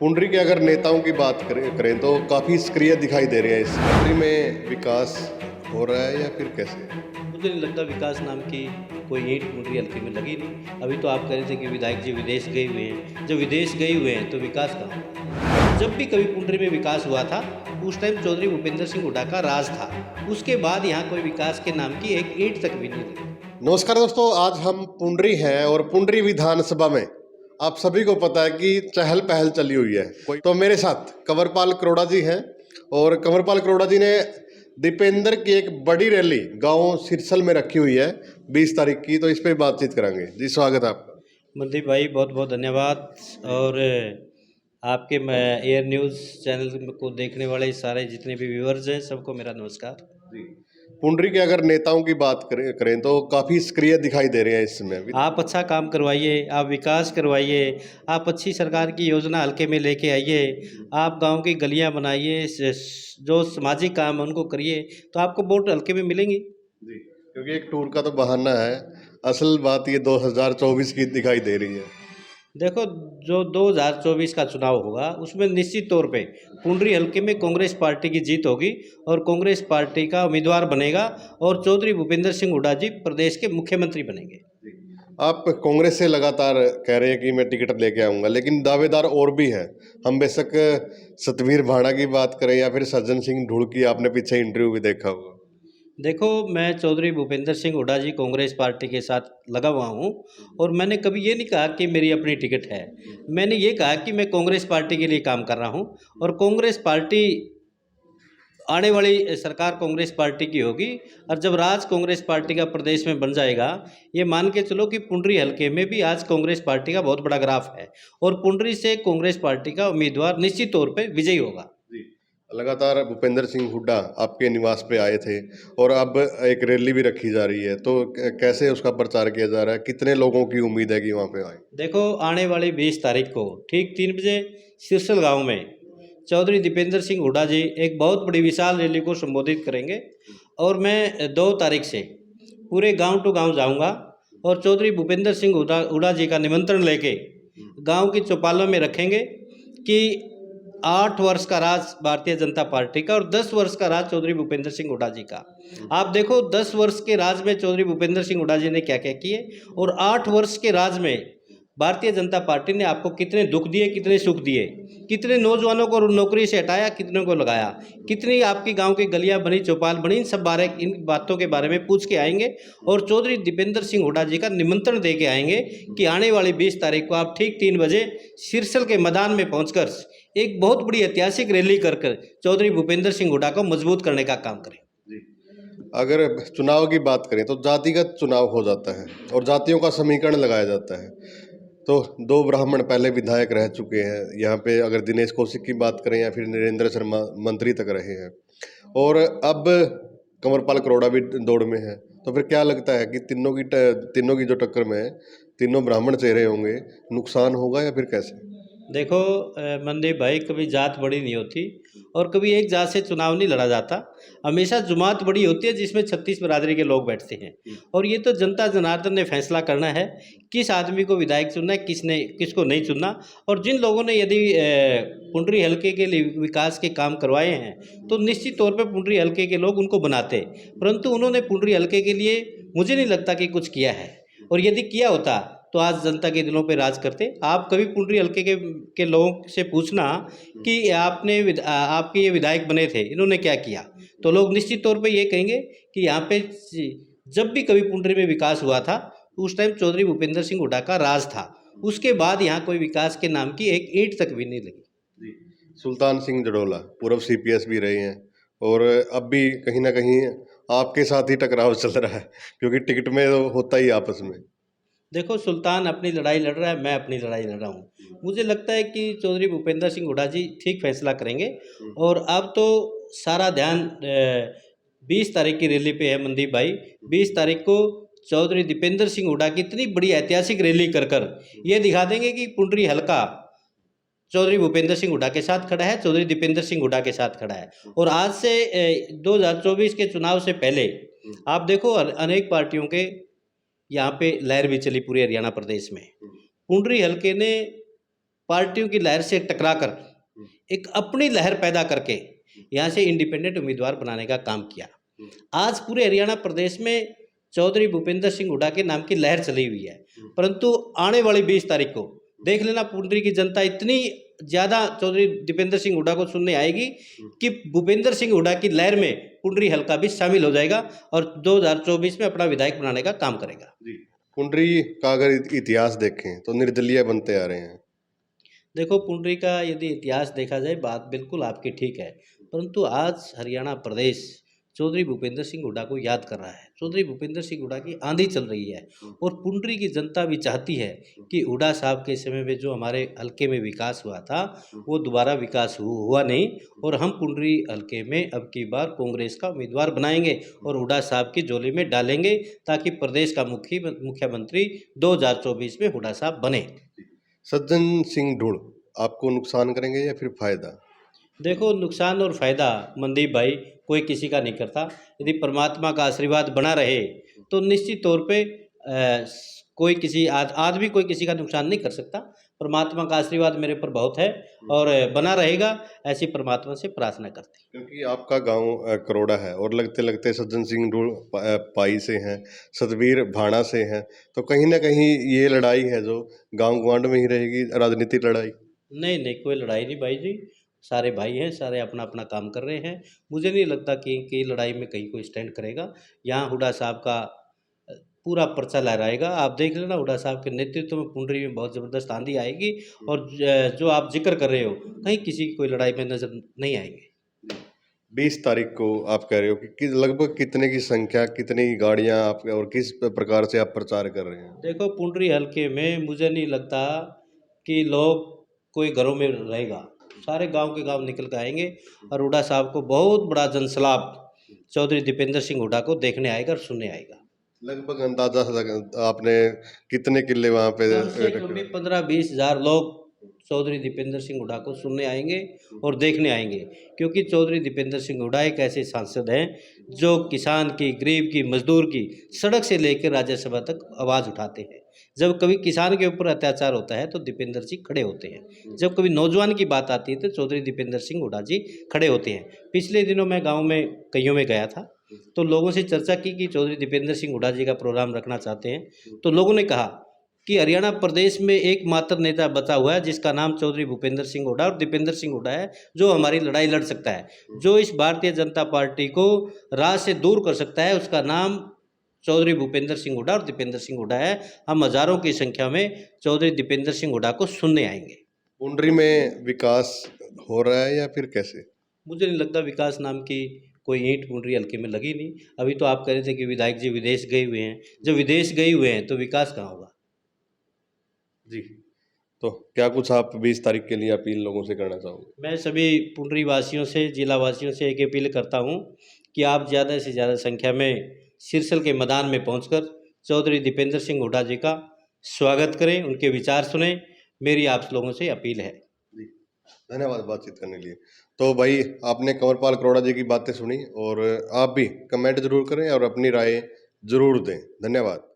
पुंडरी के अगर नेताओं की बात करें तो काफ़ी सक्रिय दिखाई दे रहे हैं। इस पुंडरी में विकास हो रहा है या फिर कैसे? मुझे नहीं लगता विकास नाम की कोई ईंट पुंडरी हल्के में लगी नहीं। अभी तो आप कह रहे थे कि विधायक जी विदेश गए हुए हैं। जब विदेश गए हुए हैं तो विकास कहाँ हुआ? जब भी कभी पुंडरी में विकास हुआ था उस टाइम चौधरी भूपेंद्र सिंह हुड्डा का राज था। उसके बाद यहाँ कोई विकास के नाम की एक ईंट तक भी नहीं लगी। नमस्कार दोस्तों, आज हम पुंडरी हैं और पुंडरी विधानसभा में आप सभी को पता है कि चहल पहल चली हुई है। कोई तो मेरे साथ कंवरपाल करोड़ा जी हैं और कंवरपाल करोड़ा जी ने दीपेंद्र की एक बड़ी रैली गांव सिरसल में रखी हुई है 20 तारीख की, तो इस पे बातचीत करेंगे। जी स्वागत है आपका। मनदीप भाई बहुत बहुत धन्यवाद। और आपके एयर न्यूज़ चैनल को देखने वाले सारे जितने भी व्यूअर्स हैं सबको मेरा नमस्कार। जी, पुंडरी के अगर नेताओं की बात करें तो काफ़ी सक्रिय दिखाई दे रहे हैं इस समय भी। आप अच्छा काम करवाइए, आप विकास करवाइए, आप अच्छी सरकार की योजना हल्के में लेके आइए, आप गांव की गलियां बनाइए, जो सामाजिक काम है उनको करिए, तो आपको वोट हल्के में मिलेंगी। जी, क्योंकि एक टूर का तो बहाना है, असल बात ये 2024 की दिखाई दे रही है। देखो, जो 2024 का चुनाव होगा उसमें निश्चित तौर पे पुंडरी हल्के में कांग्रेस पार्टी की जीत होगी और कांग्रेस पार्टी का उम्मीदवार बनेगा और चौधरी भूपेंद्र सिंह हुड्डा जी प्रदेश के मुख्यमंत्री बनेंगे। आप कांग्रेस से लगातार कह रहे हैं कि मैं टिकट लेके आऊंगा, लेकिन दावेदार और भी हैं। हम बेशक सतवीर भाड़ा की बात करें या फिर सज्जन सिंह ढुलकी, आपने पीछे इंटरव्यू भी देखा होगा। देखो, मैं चौधरी भूपेंद्र सिंह हुड्डा जी कांग्रेस पार्टी के साथ लगा हुआ हूँ और मैंने कभी ये नहीं कहा कि मेरी अपनी टिकट है। मैंने ये कहा कि मैं कांग्रेस पार्टी के लिए काम कर रहा हूँ और कांग्रेस पार्टी आने वाली सरकार कांग्रेस पार्टी की होगी और जब राज कांग्रेस पार्टी का प्रदेश में बन जाएगा, ये मान के चलो कि पुंडरी हल्के में भी आज कांग्रेस पार्टी का बहुत बड़ा ग्राफ है और पुंडरी से कांग्रेस पार्टी का उम्मीदवार निश्चित तौर पे विजयी होगा। जी, लगातार भूपेंद्र सिंह हुड्डा आपके निवास पे आए थे और अब एक रैली भी रखी जा रही है, तो कैसे उसका प्रचार किया जा रहा है? कितने लोगों की उम्मीद है कि वहाँ पे आए? देखो, आने वाली 20 तारीख को ठीक 3 बजे सिरसल गांव में चौधरी दीपेंद्र सिंह हुड्डा जी एक बहुत बड़ी विशाल रैली को संबोधित करेंगे और मैं 2 तारीख से पूरे गांव टू गांव जाऊंगा और चौधरी भूपेंद्र सिंह हुड्डा हुड्डा जी का निमंत्रण लेके गांव की चौपालों में रखेंगे कि 8 वर्ष का राज भारतीय जनता पार्टी का और 10 वर्ष का राज चौधरी भूपेंद्र सिंह हुड्डा जी का। आप देखो, 10 वर्ष के राज में चौधरी भूपेंद्र सिंह हुड्डा जी ने क्या क्या किए और 8 वर्ष के राज में भारतीय जनता पार्टी ने आपको कितने दुख दिए, कितने सुख दिए, कितने नौजवानों को नौकरी से हटाया, कितनों को लगाया, कितनी आपकी गांव की गलियां बनी, चौपाल बनी, इन बातों के बारे में पूछ के आएंगे और चौधरी दीपेंद्र सिंह हुड्डा जी का निमंत्रण दे के आएंगे कि आने वाली 20 तारीख को आप ठीक 3 बजे सिरसल के मैदान में पहुंचकर एक बहुत बड़ी ऐतिहासिक रैली कर चौधरी भूपेंद्र सिंह हुड्डा को मजबूत करने का काम करें। जी, अगर चुनाव की बात करें तो जातिगत चुनाव हो जाता है और जातियों का समीकरण लगाया जाता है। तो 2 ब्राह्मण पहले विधायक रह चुके हैं यहाँ पे, अगर दिनेश कौशिक की बात करें या फिर नरेंद्र शर्मा मंत्री तक रहे हैं और अब कंवरपाल करोड़ा भी दौड़ में है। तो फिर क्या लगता है कि तीनों की जो टक्कर में है, तीनों ब्राह्मण चेहरे होंगे, नुकसान होगा या फिर कैसे? देखो, मनदीप भाई, कभी जात बड़ी नहीं होती और कभी एक जात से चुनाव नहीं लड़ा जाता। हमेशा जुमात बड़ी होती है जिसमें 36 बिरादरी के लोग बैठते हैं और ये तो जनता जनार्दन ने फैसला करना है किस आदमी को विधायक चुनना है, किसको नहीं चुनना। और जिन लोगों ने यदि पुंडरी हल्के के लिए विकास के काम करवाए हैं तो निश्चित तौर पर पुंडरी हल्के के लोग उनको बनाते, परंतु उन्होंने पुंडरी हल्के के लिए मुझे नहीं लगता कि कुछ किया है और यदि किया होता तो आज जनता के दिलों पे राज करते। आप कभी पुंडरी हल्के के लोगों से पूछना कि आपके ये विधायक बने थे, इन्होंने क्या किया, तो लोग निश्चित तौर पे ये कहेंगे कि यहाँ पे जब भी कभी पुंडरी में विकास हुआ था उस टाइम चौधरी भूपेंद्र सिंह हुड्डा का राज था। उसके बाद यहाँ कोई विकास के नाम की एक ईंट तक भी नहीं लगी। जी, सुल्तान सिंह जड़ोला पूर्व सीपीएस भी रहे हैं और अब भी कहीं ना कहीं आपके साथ ही टकराव चल रहा है, क्योंकि टिकट में तो होता ही आपस में। देखो, सुल्तान अपनी लड़ाई लड़ रहा है, मैं अपनी लड़ाई लड़ रहा हूँ। मुझे लगता है कि चौधरी भूपेंद्र सिंह हुड्डा जी ठीक फैसला करेंगे और अब तो सारा ध्यान 20 तारीख की रैली पे है मनदीप भाई। 20 तारीख को चौधरी दीपेंद्र सिंह हुड्डा की इतनी बड़ी ऐतिहासिक रैली कर कर ये दिखा देंगे कि पुंडरी हल्का चौधरी भूपेंद्र सिंह हुड्डा के साथ खड़ा है, चौधरी दीपेंद्र सिंह हुड्डा के साथ खड़ा है। और आज से 2024 के चुनाव से पहले आप देखो, अनेक पार्टियों के यहाँ पे लहर भी चली पूरे हरियाणा प्रदेश में। पुंडरी हल्के ने पार्टियों की लहर से टकराकर एक अपनी लहर पैदा करके यहाँ से इंडिपेंडेंट उम्मीदवार बनाने का काम किया। आज पूरे हरियाणा प्रदेश में चौधरी भूपेंद्र सिंह हुड्डा के नाम की लहर चली हुई है, परंतु आने वाली 20 तारीख को देख लेना, पुंडरी की जनता इतनी ज़्यादा चौधरी दीपेंद्र सिंह हुड्डा को सुनने आएगी कि भूपेंद्र सिंह हुड्डा की लहर में पुंडरी हल्का भी शामिल हो जाएगा और 2024 में अपना विधायक बनाने का काम करेगा। पुंडरी का अगर इतिहास देखें तो निर्दलीय बनते आ रहे हैं। देखो, पुंडरी का यदि इतिहास देखा जाए, बात बिल्कुल आपकी ठीक है, परंतु आज हरियाणा प्रदेश चौधरी भूपेंद्र सिंह हुड्डा को याद कर रहा है। चौधरी भूपेंद्र सिंह हुड्डा की आंधी चल रही है और पुंडरी की जनता भी चाहती है कि हुड्डा साहब के समय में जो हमारे हल्के में विकास हुआ था वो दोबारा विकास हुआ नहीं, और हम पुंडरी हल्के में अब की बार कांग्रेस का उम्मीदवार बनाएंगे और हुड्डा साहब की झोली में डालेंगे ताकि प्रदेश का मुख्यमंत्री 2024 में हुड्डा साहब बने। सज्जन सिंह ढूंढ आपको नुकसान करेंगे या फिर फायदा? देखो, नुकसान और फायदा मनदीप भाई कोई किसी का नहीं करता। यदि परमात्मा का आशीर्वाद बना रहे तो निश्चित तौर पे कोई किसी आज भी कोई किसी का नुकसान नहीं कर सकता। परमात्मा का आशीर्वाद मेरे पर बहुत है और बना रहेगा, ऐसी परमात्मा से प्रार्थना करते हैं। क्योंकि आपका गांव करोड़ा है और लगते लगते सज्जन सिंह ढूंढ पाई से हैं, सतवीर भाणा से हैं, तो कहीं ना कहीं ये लड़ाई है जो गांव गवांड में ही रहेगी, राजनीतिक लड़ाई। नहीं नहीं, कोई लड़ाई नहीं भाई जी, सारे भाई हैं, सारे अपना अपना काम कर रहे हैं। मुझे नहीं लगता कि लड़ाई में कहीं कोई स्टैंड करेगा। यहाँ हुड्डा साहब का पूरा पर्चा लहराएगा। आप देख लेना, हुड्डा साहब के नेतृत्व में पुंडरी में बहुत ज़बरदस्त आंधी आएगी और जो आप जिक्र कर रहे हो, कहीं किसी की कोई लड़ाई में नज़र नहीं आएंगे। 20 तारीख को आप कह रहे हो कि लगभग कितने की संख्या, कितनी गाड़ियां आप और किस प्रकार से आप प्रचार कर रहे हैं? देखो, पुंडरी हल्के में मुझे नहीं लगता कि लोग कोई घरों में रहेगा, सारे गांव के गांव निकल कर आएंगे और हुड्डा साहब को बहुत बड़ा जनसलाब चौधरी दीपेंद्र सिंह हुड्डा को देखने आएगा और सुनने आएगा। लगभग अंदाजा आपने कितने किले वहां पे कम से कम भी 15-20 हज़ार लोग चौधरी दीपेंद्र सिंह हुड्डा को सुनने आएंगे और देखने आएंगे, क्योंकि चौधरी दीपेंद्र सिंह हुड्डा एक ऐसे सांसद हैं जो किसान की, गरीब की, मजदूर की, सड़क से लेकर राज्यसभा तक आवाज़ उठाते हैं। जब कभी किसान के ऊपर अत्याचार होता है तो दीपेंद्र जी खड़े होते हैं, जब कभी नौजवान की बात आती है तो चौधरी दीपेंद्र सिंह हुड्डा जी खड़े होते हैं। पिछले दिनों मैं गाँव में कईयों में गया था तो लोगों से चर्चा की कि चौधरी दीपेंद्र सिंह हुड्डा जी का प्रोग्राम रखना चाहते हैं, तो लोगों ने कहा कि हरियाणा प्रदेश में एकमात्र नेता बचा हुआ है जिसका नाम चौधरी भूपेंद्र सिंह हुड्डा और दीपेंद्र सिंह हुड्डा है, जो हमारी लड़ाई लड़ सकता है, जो इस भारतीय जनता पार्टी को राज से दूर कर सकता है, उसका नाम चौधरी भूपेंद्र सिंह हुड्डा और दीपेंद्र सिंह हुड्डा है। हम हज़ारों की संख्या में चौधरी दीपेंद्र सिंह हुड्डा को सुनने आएंगे। पुंडरी में विकास हो रहा है या फिर कैसे? मुझे नहीं लगता विकास नाम की कोई ईंट पुंडरी हल्के में लगी नहीं। अभी तो आप कह रहे थे कि विधायक जी विदेश गए हुए हैं, जब विदेश गए हुए हैं तो विकास कहाँ होगा? जी, तो क्या कुछ आप 20 तारीख के लिए अपील लोगों से करना चाहोगे? मैं सभी पुंडरी वासियों से, जिला वासियों से एक अपील करता हूँ कि आप ज़्यादा से ज़्यादा संख्या में सिरसल के मैदान में पहुँचकर चौधरी दीपेंद्र सिंह हुड्डा जी का स्वागत करें, उनके विचार सुनें। मेरी आप लोगों से अपील है। जी, धन्यवाद बातचीत करने के लिए। तो भाई, आपने कंवरपाल करोड़ा जी की बातें सुनी और आप भी कमेंट जरूर करें और अपनी राय जरूर दें। धन्यवाद।